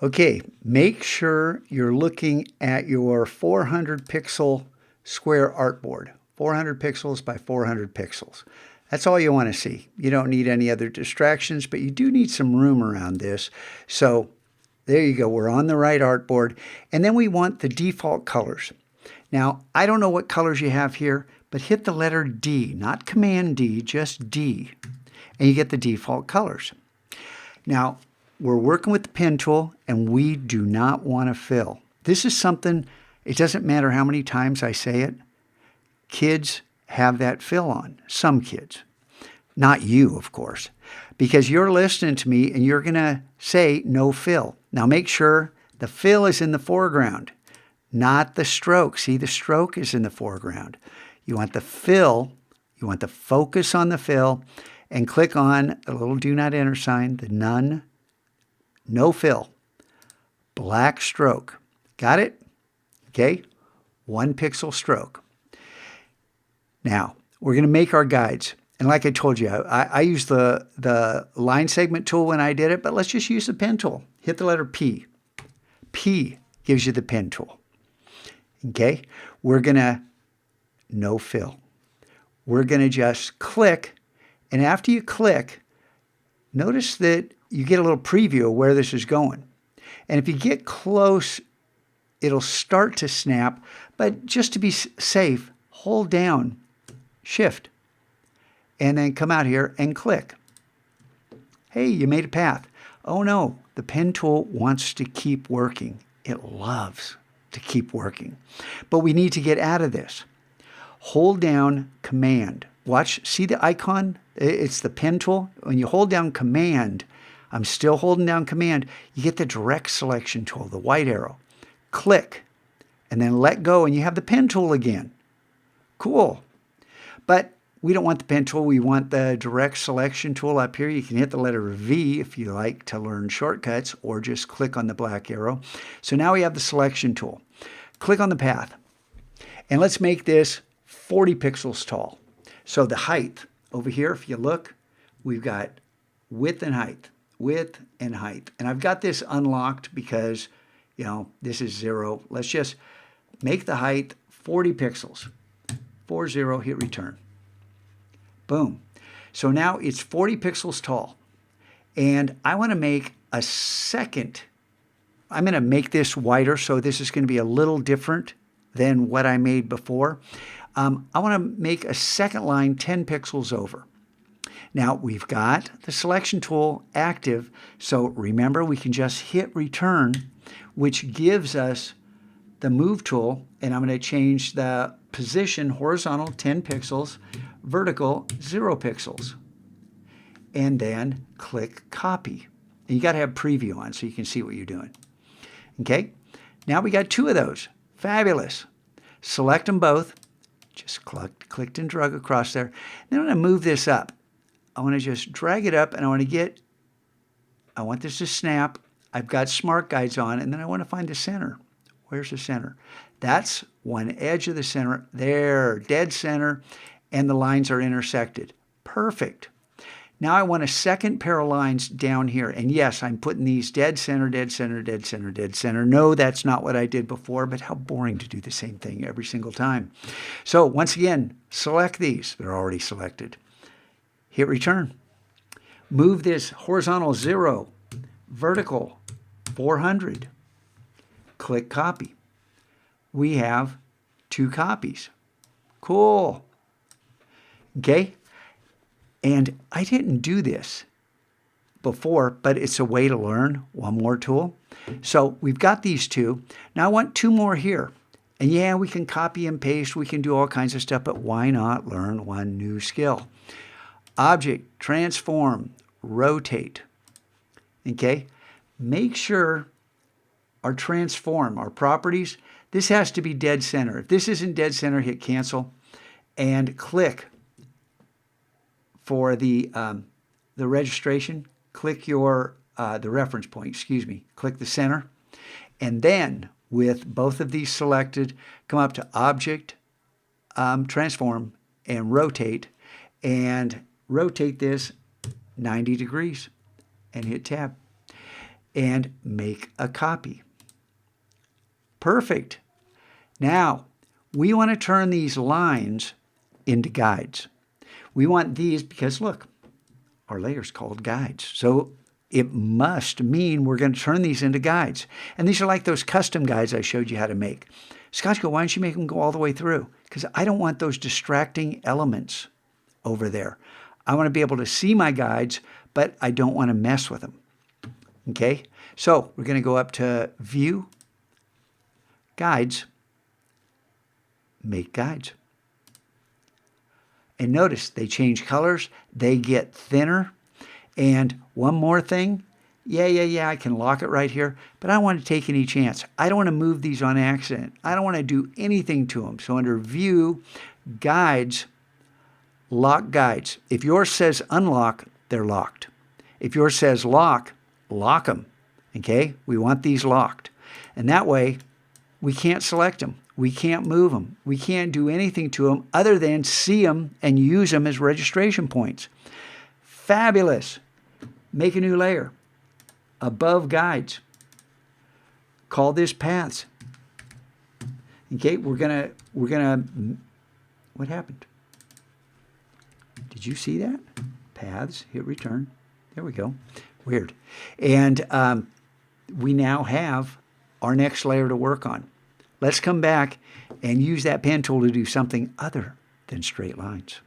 Okay, make sure you're looking at your 400 pixel square artboard. 400 pixels by 400 pixels. That's all you want to see. You don't need any other distractions, but you do need some room around this. So there you go. We're on the right artboard. And then we want the default colors. Now, I don't know what colors you have here, but hit the letter D, not Command D, just D, and you get the default colors. Now, we're working with the pen tool, and we do not want to fill. This is something, it doesn't matter how many times I say it, kids have that fill on. Some kids. Not you, of course, because you're listening to me and you're going to say no fill. Now make sure the fill is in the foreground, not the stroke. See, the stroke is in the foreground. You want the fill, you want the focus on the fill, and click on the little do not enter sign, the none, no fill, black stroke. Got it? Okay, 1 pixel stroke. Now, we're going to make our guides. And like I told you, I used the line segment tool when I did it, but let's just use the pen tool. Hit the letter P. P gives you the pen tool. Okay, we're going to no fill. We're going to just click. And after you click, notice that you get a little preview of where this is going. And if you get close, it'll start to snap. But just to be safe, hold down Shift, and then come out here and click. Hey, you made a path. Oh no, the pen tool wants to keep working. It loves to keep working. But we need to get out of this. Hold down Command. Watch, see the icon? It's the pen tool. When you hold down Command, I'm still holding down Command, you get the direct selection tool, the white arrow. Click, and then let go, and you have the pen tool again. Cool. But we don't want the pen tool. We want the direct selection tool up here. You can hit the letter V if you like to learn shortcuts, or just click on the black arrow. So now we have the selection tool. Click on the path. And let's make this 40 pixels tall. So the height over here, if you look, we've got width and height, width and height. And I've got this unlocked because, this is 0. Let's just make the height 40 pixels. 40, hit return. Boom. So now it's 40 pixels tall. And I want to make a second. I'm going to make this wider, so this is going to be a little different than what I made before. I want to make a second line 10 pixels over. Now we've got the selection tool active, so remember we can just hit return, which gives us the move tool, and I'm going to change the position horizontal 10 pixels, vertical 0 pixels, and then click copy. And you got to have preview on so you can see what you're doing. Okay, now we got 2 of those. Fabulous. Select them both. Just clicked and drug across there. Then I'm going to move this up. I want to just drag it up, and I want this to snap. I've got smart guides on, and then I want to find the center. Where's the center? That's one edge of the center. There, dead center, and the lines are intersected. Perfect. Now I want a second pair of lines down here. And yes, I'm putting these dead center, dead center, dead center, dead center. No, that's not what I did before, but how boring to do the same thing every single time. So once again, select these. They're already selected. Hit return. Move this horizontal 0, vertical 400. Click copy. We have 2 copies. Cool. Okay. And I didn't do this before, but it's a way to learn. One more tool. So we've got these 2. Now I want 2 more here. And yeah, we can copy and paste. We can do all kinds of stuff, but why not learn one new skill? Object, transform, rotate. Okay. Make sure our transform, our properties, this has to be dead center. If this isn't dead center, hit cancel and click for the registration. Click the reference point, click the center. And then with both of these selected, come up to object, transform, and rotate this 90 degrees and hit tab. and make a copy. Perfect. Now, we want to turn these lines into guides. We want these because, look, our layer's called guides. So it must mean we're going to turn these into guides. And these are like those custom guides I showed you how to make. Scott, why don't you make them go all the way through? Because I don't want those distracting elements over there. I want to be able to see my guides, but I don't want to mess with them. Okay? So we're going to go up to View, Guides, Make Guides. And notice they change colors. They get thinner. And one more thing. Yeah, I can lock it right here, but I don't want to take any chance. I don't want to move these on accident. I don't want to do anything to them. So under View, Guides, Lock Guides. If yours says unlock, they're locked. If yours says lock, lock them. Okay? We want these locked. And that way, we can't select them. We can't move them. We can't do anything to them other than see them and use them as registration points. Fabulous. Make a new layer. Above Guides. Call this Paths. Okay, we're gonna, what happened? Did you see that? Paths, hit return. There we go. Weird. And we now have our next layer to work on. Let's come back and use that pen tool to do something other than straight lines.